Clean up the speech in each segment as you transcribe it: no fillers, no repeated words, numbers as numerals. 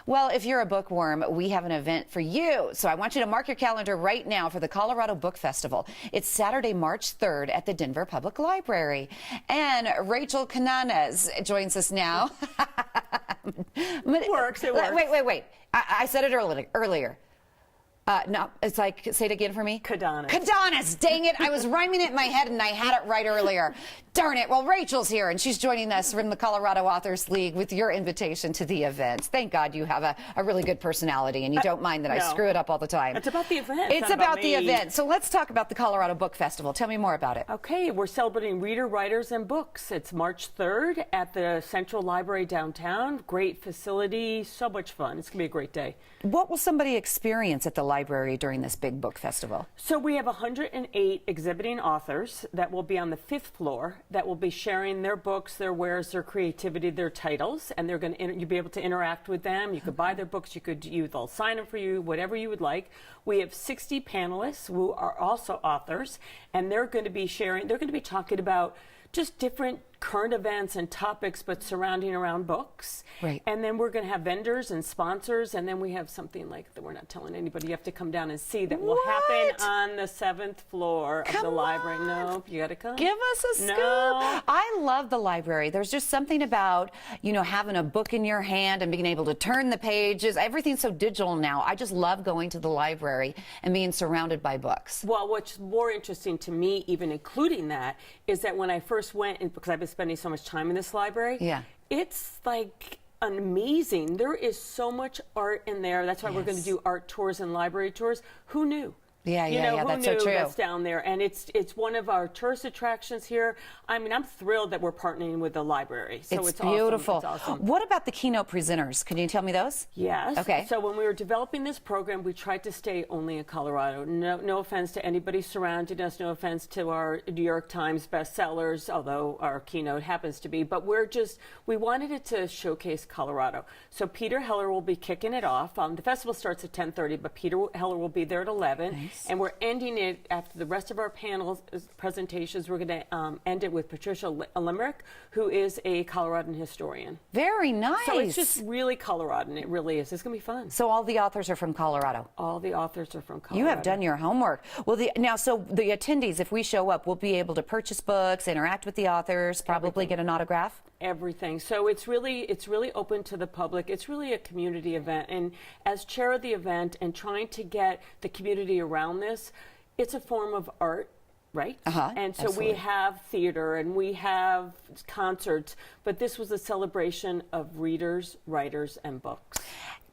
Well, if you're a bookworm, we have an event for you. So I want you to mark your calendar right now for the Colorado Book Festival. It's Saturday, March 3rd at the Denver Public Library. And Rachel Cananez joins us now. It works. Wait. I said it earlier. No, it's like, say it again for me. Cadanez. Dang it. I was rhyming it in my head and I had it right earlier. Darn it. Well, Rachel's here and she's joining us from the Colorado Authors League with your invitation to the event. Thank God you have a really good personality and you don't mind that I screw it up all the time. It's about the event. It's about the event. So let's talk about the Colorado Book Festival. Tell me more about it. Okay, we're celebrating reader, writers, and books. It's March 3rd at the Central Library downtown. Great facility, so much fun. It's going to be a great day. What will somebody experience at the library during this big book festival? So we have 108 exhibiting authors that will be on the 5th floor that will be sharing their books, their wares, their creativity, their titles, and they're going to you'll be able to interact with them. You could buy their books, they'll sign them for you, whatever you would like. We have 60 panelists who are also authors, and they're going to be talking about just different current events and topics, but surrounding around books. Right. And then we're going to have vendors and sponsors, and then we have something like that we're not telling anybody. You have to come down and see that will happen on the 7th floor of the library. No, you got to come. Give us a scoop. I love the library. There's just something about, having a book in your hand and being able to turn the pages. Everything's so digital now. I just love going to the library and being surrounded by books. Well, what's more interesting to me, even including that, is that when I first went, because I've been spending so much time in this library, it's like amazing. There is so much art in there. That's why we're going to do art tours and library tours. Who knew? Yeah, that's so true. That's down there, and it's one of our tourist attractions here. I mean, I'm thrilled that we're partnering with the library. So it's beautiful. Awesome. It's awesome. What about the keynote presenters? Can you tell me those? Yes. Okay. So when we were developing this program, we tried to stay only in Colorado. No offense to anybody surrounding us. No offense to our New York Times bestsellers, although our keynote happens to be. But we wanted it to showcase Colorado. So Peter Heller will be kicking it off. The festival starts at 10:30, but Peter Heller will be there at 11. Nice. And we're ending it after the rest of our panel presentations. We're going to end it with Patricia Limerick, who is a Coloradan historian. Very nice. So it's just really Coloradan. It really is. It's going to be fun. So all the authors are from Colorado? All the authors are from Colorado. You have done your homework. Well, so the attendees, if we show up, we'll be able to purchase books, interact with the authors, probably get an autograph? Everything. So it's really open to the public. It's really a community event. And as chair of the event and trying to get the community around this, it's a form of art, right? And so absolutely. we have theater and we have concerts, but this was a celebration of readers, writers, and books.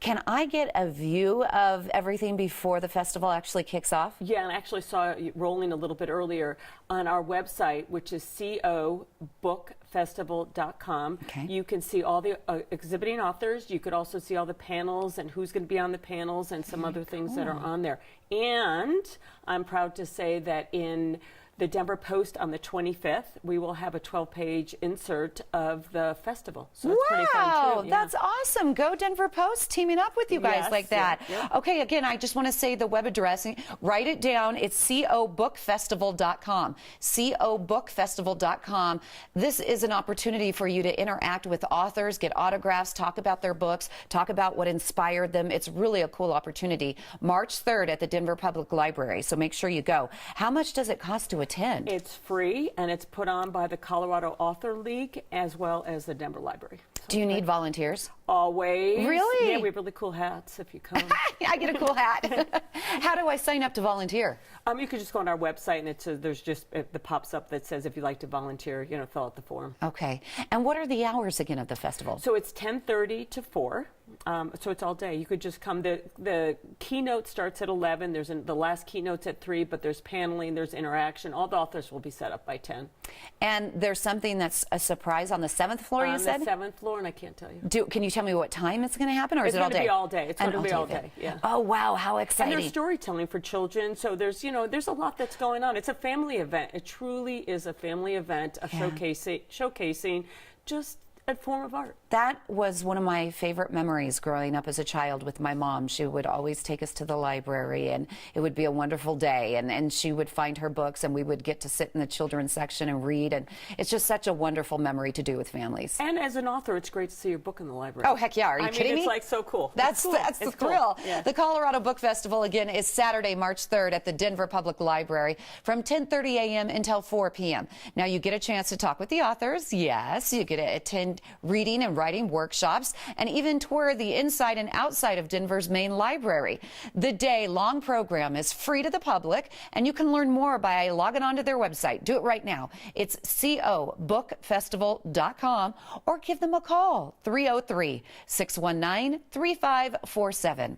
Can I get a view of everything before the festival actually kicks off? Yeah, and I actually saw it rolling a little bit earlier on our website, which is cobookfestival.com. Okay. You can see all the exhibiting authors. You could also see all the panels and who's going to be on the panels and some other things that are on there. And I'm proud to say that in the Denver Post on the 25th, we will have a 12-page insert of the festival. So it's pretty fun too. Yeah. That's awesome. Go Denver Post, teaming up with you guys like that. Yeah. Okay, again, I just want to say the web address. Write it down. It's cobookfestival.com. cobookfestival.com. This is an opportunity for you to interact with authors, get autographs, talk about their books, talk about what inspired them. It's really a cool opportunity. March 3rd at the Denver Public Library, so make sure you go. How much does it cost to attend? It's free, and it's put on by the Colorado Author League as well as the Denver Library. So do you need volunteers? Always. Really? Yeah, we have really cool hats if you come. I get a cool hat. How do I sign up to volunteer? You could just go on our website, and it pops up that says if you'd like to volunteer, fill out the form. Okay. And what are the hours again of the festival? So it's 10:30 to 4. So it's all day. You could just come. The keynote starts at 11. The last keynote's at 3, but there's paneling, there's interaction. All the authors will be set up by 10. And there's something that's a surprise on the 7th floor, you said? On the 7th floor, and I can't tell you. Can you tell me what time it's going to happen, or is it all day? It's going to be all day. It's going to be all day, yeah. Oh, wow, how exciting. And there's storytelling for children, so there's a lot that's going on. It's a family event. It truly is a family event, showcasing just that form of art. That was one of my favorite memories growing up as a child with my mom. She would always take us to the library, and it would be a wonderful day, and she would find her books, and we would get to sit in the children's section and read, and it's just such a wonderful memory to do with families. And as an author, it's great to see your book in the library. Oh, heck yeah. Are you kidding me? It's like so cool. That's cool. the It's thrill. Cool. Yeah. The Colorado Book Festival, again, is Saturday, March 3rd at the Denver Public Library from 10:30 a.m. until 4 p.m. Now, you get a chance to talk with the authors. Yes, you get to attend reading and writing workshops and even tour the inside and outside of Denver's main library. The day-long program is free to the public, and you can learn more by logging on to their website. Do it right now. It's cobookfestival.com, or give them a call, 303-619-3547.